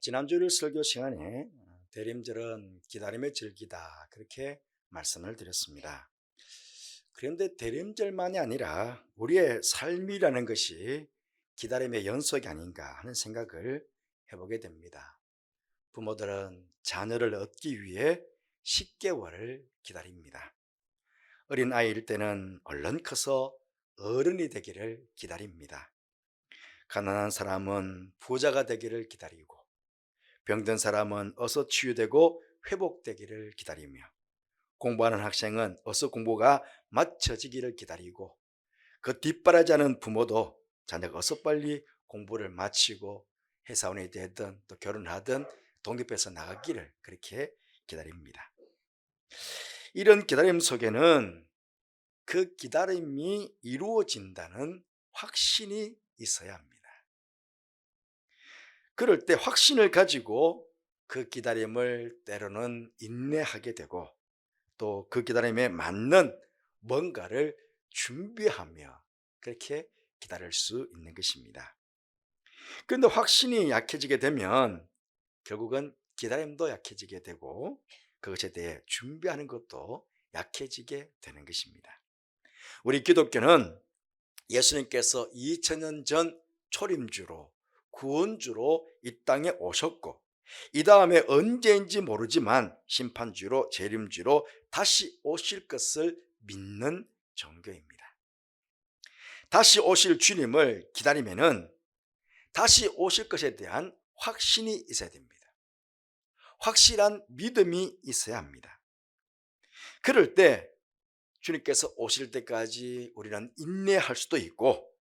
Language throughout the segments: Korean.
지난주 설교 시간에 대림절은 기다림의 절기다 그렇게 말씀을 드렸습니다. 그런데 대림절만이 아니라 우리의 삶이라는 것이 기다림의 연속이 아닌가 하는 생각을 해보게 됩니다. 부모들은 자녀를 얻기 위해 10개월을 기다립니다. 어린 아이일 때는 얼른 커서 어른이 되기를 기다립니다. 가난한 사람은 부자가 되기를 기다리고, 병든 사람은 어서 치유되고 회복되기를 기다리며, 공부하는 학생은 어서 공부가 마쳐지기를 기다리고, 그 뒷바라지하는 부모도 자녀가 어서 빨리 공부를 마치고 회사원이 되든 또 결혼하든 독립해서 나가기를 그렇게 기다립니다. 이런 기다림 속에는 그 기다림이 이루어진다는 확신이 있어야 합니다. 그럴 때 확신을 가지고 그 기다림을 때로는 인내하게 되고, 또 그 기다림에 맞는 뭔가를 준비하며 그렇게 기다릴 수 있는 것입니다. 그런데 확신이 약해지게 되면 결국은 기다림도 약해지게 되고, 그것에 대해 준비하는 것도 약해지게 되는 것입니다. 우리 기독교는 예수님께서 2000년 전 초림주로 구원주로 이 땅에 오셨고, 이 다음에 언제인지 모르지만 심판주로 재림주로 다시 오실 것을 믿는 종교입니다. 다시 오실 주님을 기다리면은 다시 오실 것에 대한 확신이 있어야 됩니다. 확실한 믿음이 있어야 합니다. 그럴 때 주님께서 오실 때까지 우리는 인내할 수도 있고,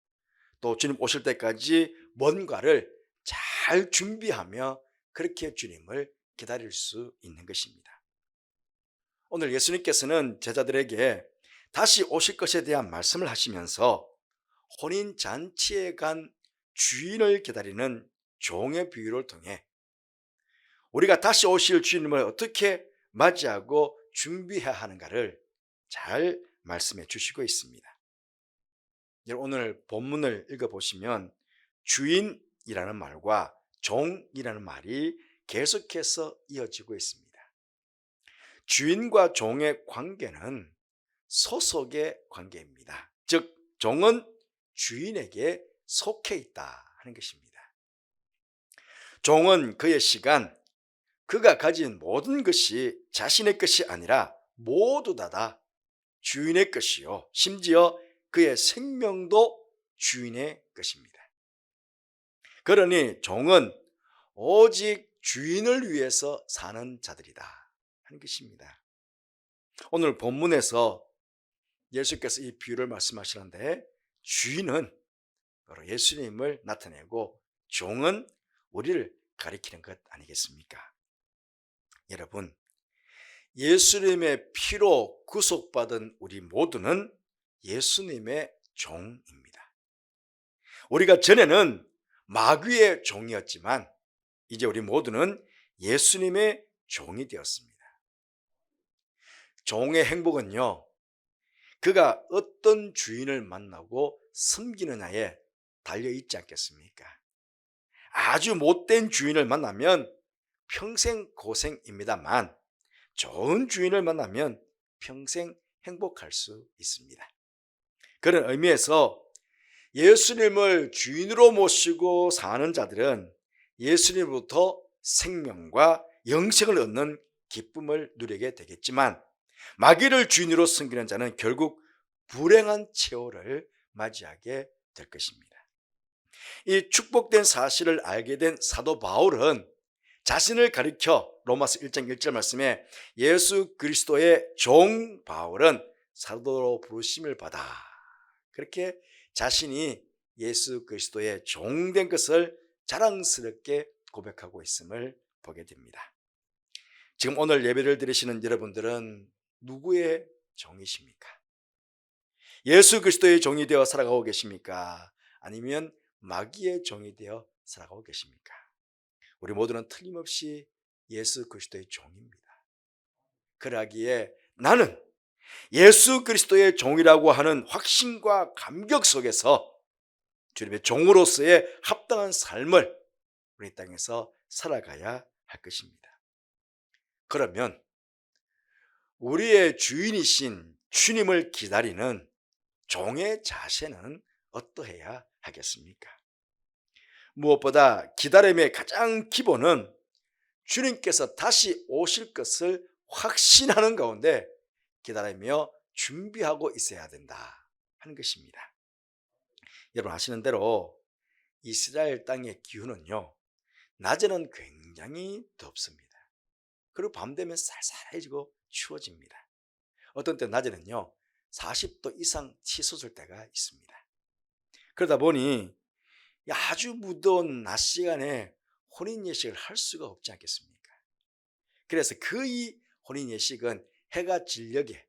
또 주님 오실 때까지 뭔가를 잘 준비하며 그렇게 주님을 기다릴 수 있는 것입니다. 오늘 예수님께서는 제자들에게 다시 오실 것에 대한 말씀을 하시면서 혼인잔치에 간 주인을 기다리는 종의 비유를 통해 우리가 다시 오실 주님을 어떻게 맞이하고 준비해야 하는가를 잘 말씀해 주시고 있습니다. 오늘 본문을 읽어보시면 주인이라는 말과 종이라는 말이 계속해서 이어지고 있습니다. 주인과 종의 관계는 소속의 관계입니다. 즉 종은 주인에게 속해 있다 하는 것입니다. 종은 그의 시간, 그가 가진 모든 것이 자신의 것이 아니라 모두 다 주인의 것이요, 심지어 그의 생명도 주인의 것입니다. 그러니 종은 오직 주인을 위해서 사는 자들이다 하는 것입니다. 오늘 본문에서 예수께서 이 비유를 말씀하시는데, 주인은 바로 예수님을 나타내고 종은 우리를 가리키는 것 아니겠습니까? 여러분, 예수님의 피로 구속받은 우리 모두는 예수님의 종입니다. 우리가 전에는 마귀의 종이었지만 이제 우리 모두는 예수님의 종이 되었습니다. 종의 행복은요, 그가 어떤 주인을 만나고 섬기느냐에 달려있지 않겠습니까? 아주 못된 주인을 만나면 평생 고생입니다만, 좋은 주인을 만나면 평생 행복할 수 있습니다. 그런 의미에서 예수님을 주인으로 모시고 사는 자들은 예수님으로부터 생명과 영생을 얻는 기쁨을 누리게 되겠지만, 마귀를 주인으로 섬기는 자는 결국 불행한 최후를 맞이하게 될 것입니다. 이 축복된 사실을 알게 된 사도 바울은 자신을 가리켜 로마서 1장 1절 말씀에 예수 그리스도의 종 바울은 사도로 부르심을 받아, 그렇게 자신이 예수 그리스도의 종된 것을 자랑스럽게 고백하고 있음을 보게 됩니다. 지금 오늘 예배를 드리시는 여러분들은 누구의 종이십니까? 예수 그리스도의 종이 되어 살아가고 계십니까? 아니면 마귀의 종이 되어 살아가고 계십니까? 우리 모두는 틀림없이 예수 그리스도의 종입니다. 그러기에 나는 예수 그리스도의 종이라고 하는 확신과 감격 속에서 주님의 종으로서의 합당한 삶을 우리 땅에서 살아가야 할 것입니다. 그러면 우리의 주인이신 주님을 기다리는 종의 자세는 어떠해야 하겠습니까? 무엇보다 기다림의 가장 기본은 주님께서 다시 오실 것을 확신하는 가운데 기다리며 준비하고 있어야 된다 하는 것입니다. 여러분 아시는 대로 이스라엘 땅의 기후는요, 낮에는 굉장히 덥습니다. 그리고 밤 되면 쌀쌀해지고 추워집니다. 어떤 때 낮에는요 40도 이상 치솟을 때가 있습니다. 그러다 보니 아주 무더운 낮 시간에 혼인 예식을 할 수가 없지 않겠습니까? 그래서 거의 혼인 예식은 해가 진녘에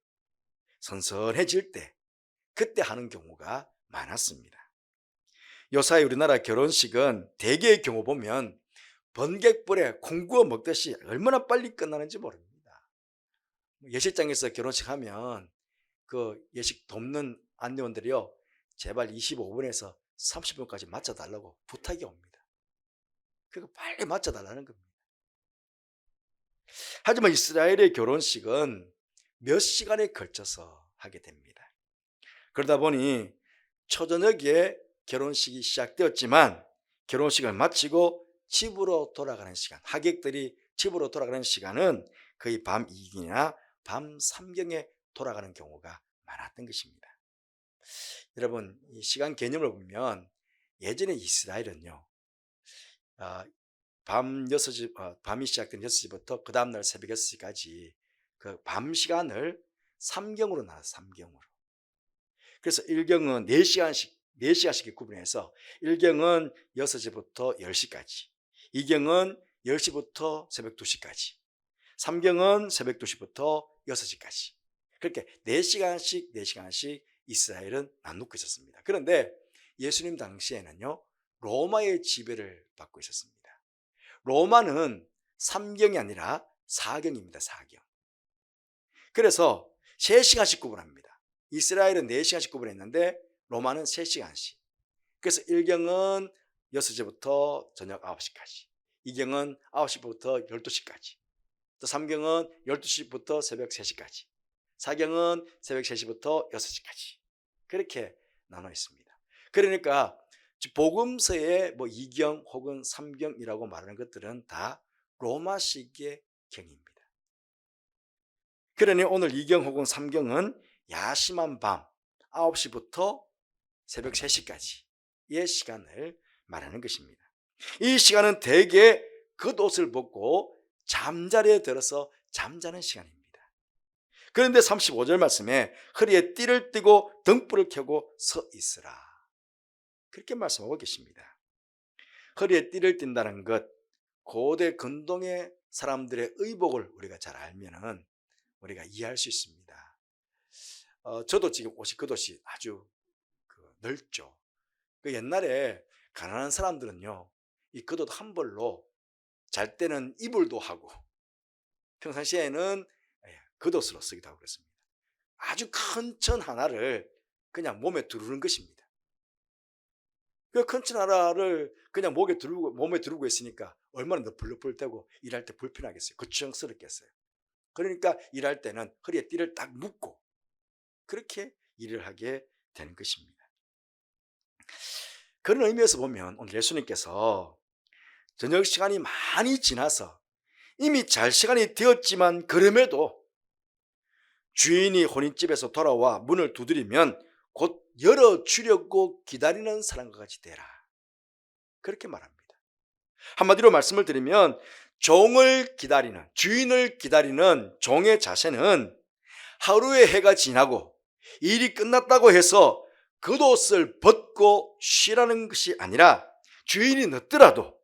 선선해질 때 그때 하는 경우가 많았습니다. 요사이 우리나라 결혼식은 대개의 경우 보면 번갯불에 콩 구워 먹듯이 얼마나 빨리 끝나는지 모릅니다. 예식장에서 결혼식 하면 그 예식 돕는 안내원들이요 제발 25분에서 30분까지 맞춰달라고 부탁이 옵니다. 그거 빨리 맞춰달라는 겁니다. 하지만 이스라엘의 결혼식은 몇 시간에 걸쳐서 하게 됩니다. 그러다 보니 초저녁에 결혼식이 시작되었지만 결혼식을 마치고 집으로 돌아가는 시간, 하객들이 집으로 돌아가는 시간은 거의 밤 2경이나 밤 3경에 돌아가는 경우가 많았던 것입니다. 여러분 이 시간 개념을 보면 예전에 이스라엘은요 밤이 시작된 6시부터 그 다음날 새벽 6시까지 그 밤 시간을 3경으로 나눠서 3경으로. 그래서 1경은 4시간씩 구분해서 1경은 6시부터 10시까지, 2경은 10시부터 새벽 2시까지, 3경은 새벽 2시부터 6시까지. 그렇게 4시간씩 이스라엘은 나누고 있었습니다. 그런데 예수님 당시에는요 로마의 지배를 받고 있었습니다. 로마는 3경이 아니라 4경입니다. 4경. 그래서 3시간씩 구분합니다. 이스라엘은 4시간씩 구분했는데 로마는 3시간씩. 그래서 1경은 6시부터 저녁 9시까지, 2경은 9시부터 12시까지, 또 3경은 12시부터 새벽 3시까지, 4경은 새벽 3시부터 6시까지 그렇게 나눠 있습니다. 그러니까 복음서의 2경 혹은 3경이라고 말하는 것들은 다 로마식의 경입니다. 그러니 오늘 2경 혹은 3경은 야심한 밤 9시부터 새벽 3시까지의 시간을 말하는 것입니다. 이 시간은 대개 겉옷을 벗고 잠자리에 들어서 잠자는 시간입니다. 그런데 35절 말씀에 허리에 띠를 띠고 등불을 켜고 서 있으라 그렇게 말씀하고 계십니다. 허리에 띠를 띈다는 것, 고대 근동의 사람들의 의복을 우리가 잘 알면은 우리가 이해할 수 있습니다. 저도 지금 옷이 겉옷이 아주 넓죠. 옛날에 가난한 사람들은요 이 겉옷 한 벌로 잘 때는 이불도 하고 평상시에는 겉옷으로 쓰기도 하고 그랬습니다. 아주 큰 천 하나를 그냥 몸에 두르는 것입니다. 그 큰 천 하나를 그냥 몸에 두르고 있으니까 얼마나 너플너플되고 일할 때 불편하겠어요. 거추장스럽겠어요. 그러니까 일할 때는 허리에 띠를 딱 묶고 그렇게 일을 하게 되는 것입니다. 그런 의미에서 보면 오늘 예수님께서 저녁 시간이 많이 지나서 이미 잘 시간이 되었지만 그럼에도 주인이 혼인집에서 돌아와 문을 두드리면 곧 열어주려고 기다리는 사람과 같이 되라 그렇게 말합니다. 한마디로 말씀을 드리면 종을 기다리는, 주인을 기다리는 종의 자세는 하루의 해가 지나고 일이 끝났다고 해서 겉옷을 벗고 쉬라는 것이 아니라 주인이 늦더라도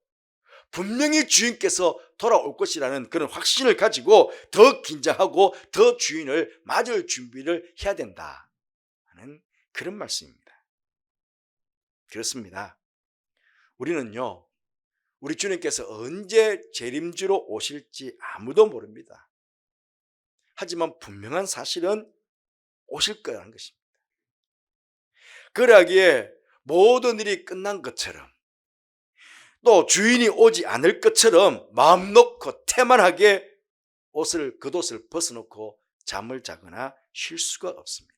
분명히 주인께서 돌아올 것이라는 그런 확신을 가지고 더 긴장하고 더 주인을 맞을 준비를 해야 된다 하는 그런 말씀입니다. 그렇습니다. 우리는요 우리 주님께서 언제 재림주로 오실지 아무도 모릅니다. 하지만 분명한 사실은 오실 거라는 것입니다. 그러하기에 모든 일이 끝난 것처럼 또 주인이 오지 않을 것처럼 마음 놓고 태만하게 겉옷을 벗어놓고 잠을 자거나 쉴 수가 없습니다.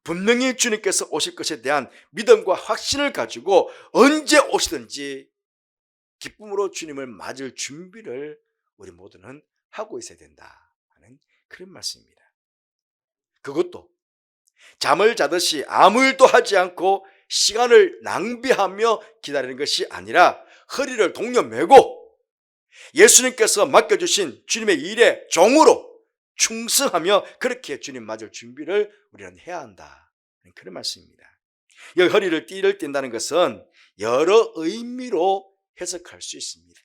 분명히 주님께서 오실 것에 대한 믿음과 확신을 가지고 언제 오시든지 기쁨으로 주님을 맞을 준비를 우리 모두는 하고 있어야 된다 하는 그런 말씀입니다. 그것도 잠을 자듯이 아무 일도 하지 않고 시간을 낭비하며 기다리는 것이 아니라 허리를 동여매고 예수님께서 맡겨주신 주님의 일에 종으로 충성하며 그렇게 주님 맞을 준비를 우리는 해야 한다. 그런 말씀입니다. 여기 허리를 띠를 띈다는 것은 여러 의미로 해석할 수 있습니다.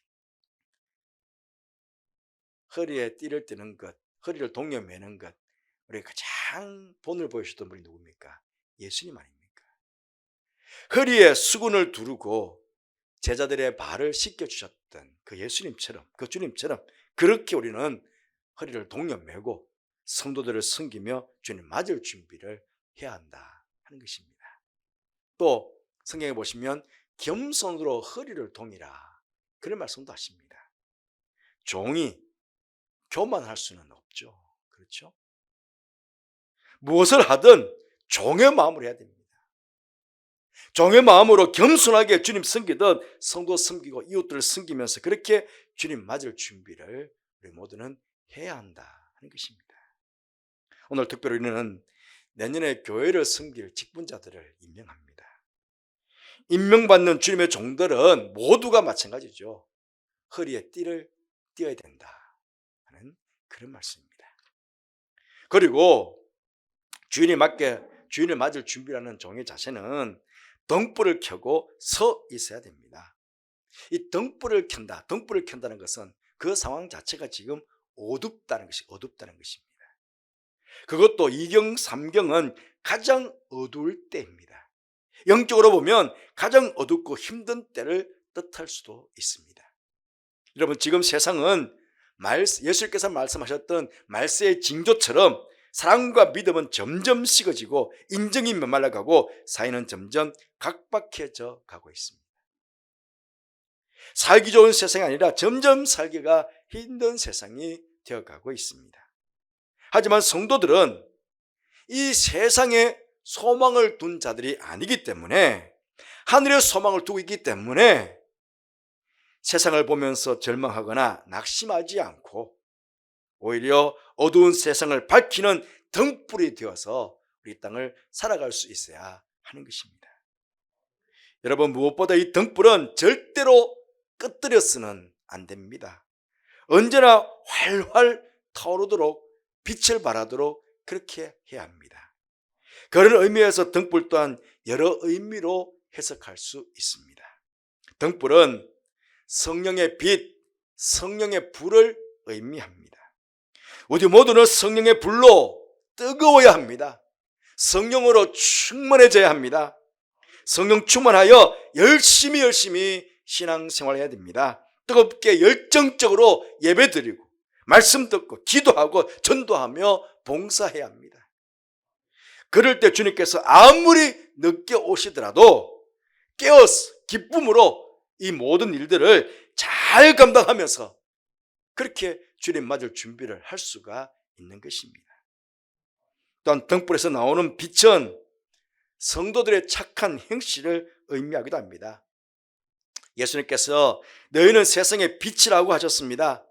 허리에 띠를 띠는 것, 허리를 동여매는 것, 우리가 가장 본을 보여주셨던 분이 누굽니까? 예수님 아닙니까? 허리에 수건을 두르고 제자들의 발을 씻겨주셨던 그 예수님처럼, 그 주님처럼 그렇게 우리는 허리를 동여매고 성도들을 섬기며 주님 맞을 준비를 해야 한다 하는 것입니다. 또 성경에 보시면 겸손으로 허리를 동이라 그런 말씀도 하십니다. 종이 교만할 수는 없죠. 그렇죠? 무엇을 하든 종의 마음으로 해야 됩니다. 종의 마음으로 겸손하게 주님 섬기듯 성도 섬기고 이웃들을 섬기면서 그렇게 주님 맞을 준비를 우리 모두는 해야 한다 하는 것입니다. 오늘 특별히 우리는 내년에 교회를 섬길 직분자들을 임명합니다. 임명받는 주님의 종들은 모두가 마찬가지죠. 허리에 띠를 띄어야 된다 하는 그런 말씀입니다. 그리고 주인을 맞을 준비라는 종의 자세는 등불을 켜고 서 있어야 됩니다. 이 등불을 켠다는 것은 그 상황 자체가 지금 어둡다는 것입니다. 그것도 2경, 3경은 가장 어두울 때입니다. 영적으로 보면 가장 어둡고 힘든 때를 뜻할 수도 있습니다. 여러분, 지금 세상은 예수께서 말씀하셨던 말세의 징조처럼 사랑과 믿음은 점점 식어지고 인정이 메말라가고 사회는 점점 각박해져 가고 있습니다. 살기 좋은 세상이 아니라 점점 살기가 힘든 세상이 되어가고 있습니다. 하지만 성도들은 이 세상에 소망을 둔 자들이 아니기 때문에, 하늘의 소망을 두고 있기 때문에 세상을 보면서 절망하거나 낙심하지 않고 오히려 어두운 세상을 밝히는 등불이 되어서 우리 땅을 살아갈 수 있어야 하는 것입니다. 여러분, 무엇보다 이 등불은 절대로 끄트려서는 안 됩니다. 언제나 활활 타오르도록 빛을 발하도록 그렇게 해야 합니다. 그런 의미에서 등불 또한 여러 의미로 해석할 수 있습니다. 등불은 성령의 빛, 성령의 불을 의미합니다. 우리 모두는 성령의 불로 뜨거워야 합니다. 성령으로 충만해져야 합니다. 성령 충만하여 열심히 신앙생활해야 됩니다. 뜨겁게 열정적으로 예배드리고 말씀 듣고 기도하고 전도하며 봉사해야 합니다. 그럴 때 주님께서 아무리 늦게 오시더라도 깨어서 기쁨으로 이 모든 일들을 잘 감당하면서 그렇게 주님 맞을 준비를 할 수가 있는 것입니다. 또한 등불에서 나오는 빛은 성도들의 착한 행실을 의미하기도 합니다. 예수님께서 너희는 세상의 빛이라고 하셨습니다.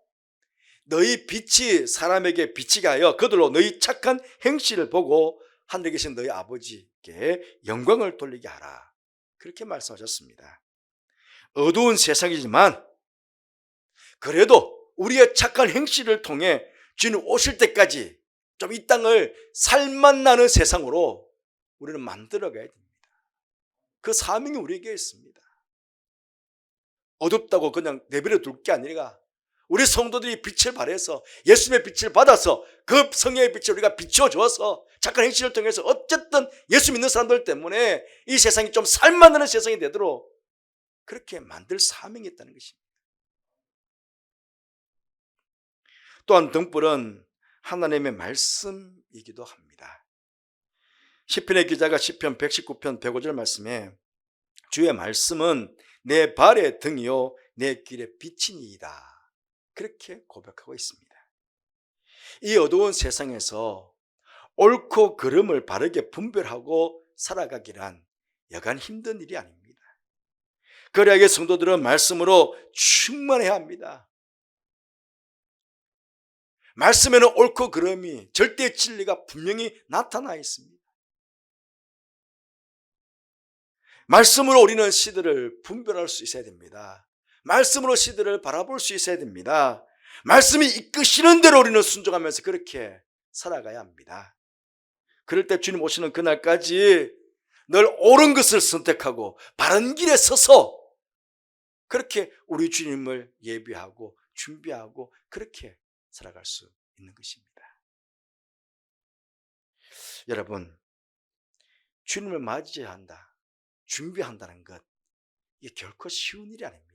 너희 빛이 사람에게 비치게 하여 그들로 너희 착한 행실을 보고 하늘에 계신 너희 아버지께 영광을 돌리게 하라. 그렇게 말씀하셨습니다. 어두운 세상이지만 그래도 우리의 착한 행실을 통해 주님 오실 때까지 좀 이 땅을 살맛나는 세상으로 우리는 만들어가야 됩니다. 그 사명이 우리에게 있습니다. 어둡다고 그냥 내버려 둘 게 아니라 우리 성도들이 빛을 발해서 예수님의 빛을 받아서 그 성령의 빛을 우리가 비춰줘서 착한 행실을 통해서 어쨌든 예수 믿는 사람들 때문에 이 세상이 좀 살만나는 세상이 되도록 그렇게 만들 사명이 있다는 것입니다. 또한 등불은 하나님의 말씀이기도 합니다. 시편의 기자가 시편 119편 105절 말씀에 주의 말씀은 내 발의 등이요 내 길의 빛이니이다. 그렇게 고백하고 있습니다. 이 어두운 세상에서 옳고 그름을 바르게 분별하고 살아가기란 여간 힘든 일이 아닙니다. 그래야 성도들은 말씀으로 충만해야 합니다. 말씀에는 옳고 그름이 절대 진리가 분명히 나타나 있습니다. 말씀으로 우리는 시들을 분별할 수 있어야 됩니다. 말씀으로 시들을 바라볼 수 있어야 됩니다. 말씀이 이끄시는 대로 우리는 순종하면서 그렇게 살아가야 합니다. 그럴 때 주님 오시는 그날까지 늘 옳은 것을 선택하고 바른 길에 서서 그렇게 우리 주님을 예비하고 준비하고 그렇게 살아갈 수 있는 것입니다. 여러분, 주님을 맞이한다, 준비한다는 것, 이게 결코 쉬운 일이 아닙니다.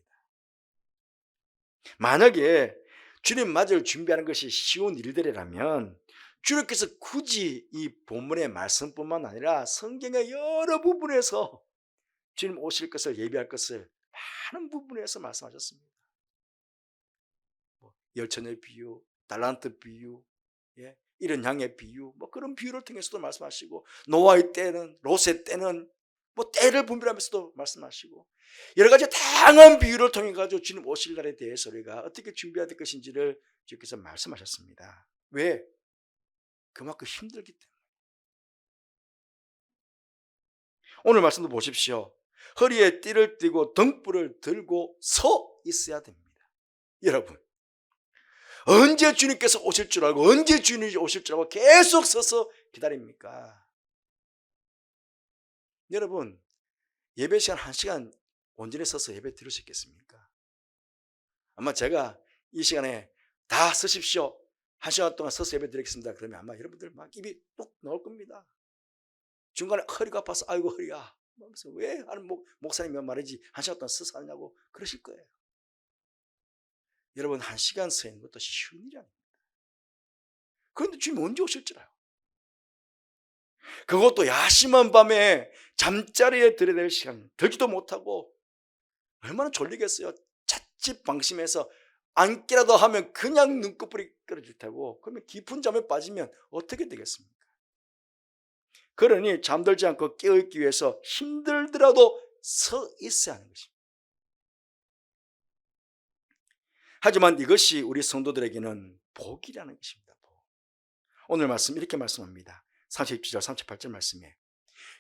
만약에 주님 맞이를 준비하는 것이 쉬운 일들이라면 주님께서 굳이 이 본문의 말씀뿐만 아니라 성경의 여러 부분에서 주님 오실 것을 예비할 것을 많은 부분에서 말씀하셨습니다. 열천의 비유, 달란트 비유, 이런 양의 비유, 그런 비유를 통해서도 말씀하시고, 노아의 때는, 롯의 때는 때를 분별하면서도 말씀하시고, 여러 가지 다양한 비유를 통해 가지고 주님 오실 날에 대해서 우리가 어떻게 준비해야 될 것인지를 주께서 말씀하셨습니다. 왜? 그만큼 힘들기 때문에. 오늘 말씀도 보십시오. 허리에 띠를 띠고 등불을 들고 서 있어야 됩니다. 여러분, 언제 주님께서 오실 줄 알고 언제 주님이 오실 줄 알고 계속 서서 기다립니까? 여러분, 예배 시간 1시간 온전히 서서 예배 드릴 수 있겠습니까? 아마 제가 이 시간에 다 서십시오, 1시간 동안 서서 예배 드리겠습니다 그러면 아마 여러분들 막 입이 뚝 나올 겁니다. 중간에 허리가 아파서 아이고 허리야 하면서 왜 하는 목사님이 말이지 1시간 동안 서서 하냐고 그러실 거예요. 여러분, 1시간 서 있는 것도 쉬운 일이 아닙니다. 그런데 주님 언제 오실 줄 알아요? 그것도 야심한 밤에 잠자리에 들어야 될 시간 들지도 못하고 얼마나 졸리겠어요. 자칫 방심해서 앉기라도 하면 그냥 눈꺼풀이 떨어질 테고, 그러면 깊은 잠에 빠지면 어떻게 되겠습니까? 그러니 잠들지 않고 깨어있기 위해서 힘들더라도 서 있어야 하는 것입니다. 하지만 이것이 우리 성도들에게는 복이라는 것입니다. 복. 오늘 말씀 이렇게 말씀합니다. 37절 38절 말씀에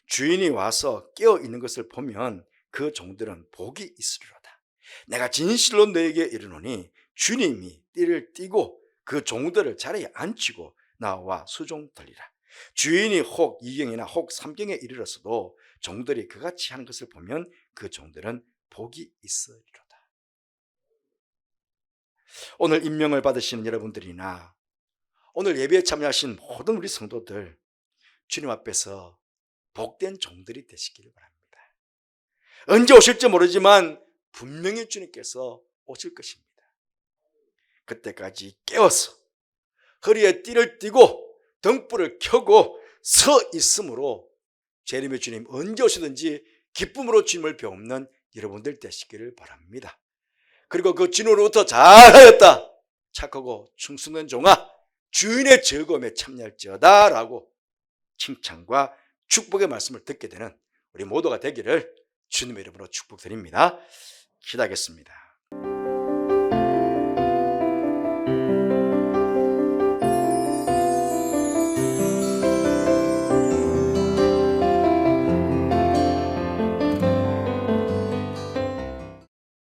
주인이 와서 깨어있는 것을 보면 그 종들은 복이 있으리로다. 내가 진실로 너에게 이르노니 주님이 띠를 띠고 그 종들을 자리에 앉히고 나와 수종들리라. 주인이 혹 2경이나 혹 3경에 이르렀어도 종들이 그같이 하는 것을 보면 그 종들은 복이 있으리로다. 오늘 임명을 받으시는 여러분들이나 오늘 예배에 참여하신 모든 우리 성도들, 주님 앞에서 복된 종들이 되시기를 바랍니다. 언제 오실지 모르지만 분명히 주님께서 오실 것입니다. 그때까지 깨어서 허리에 띠를 띠고 등불을 켜고 서 있으므로 재림의 주님 언제 오시든지 기쁨으로 주님을 배우는 여러분들 되시기를 바랍니다. 그리고 그 진으로부터 잘하였다, 착하고 충성된 종아, 주인의 즐거움에 참여할지어다 라고 칭찬과 축복의 말씀을 듣게 되는 우리 모두가 되기를 주님의 이름으로 축복드립니다. 기도하겠습니다.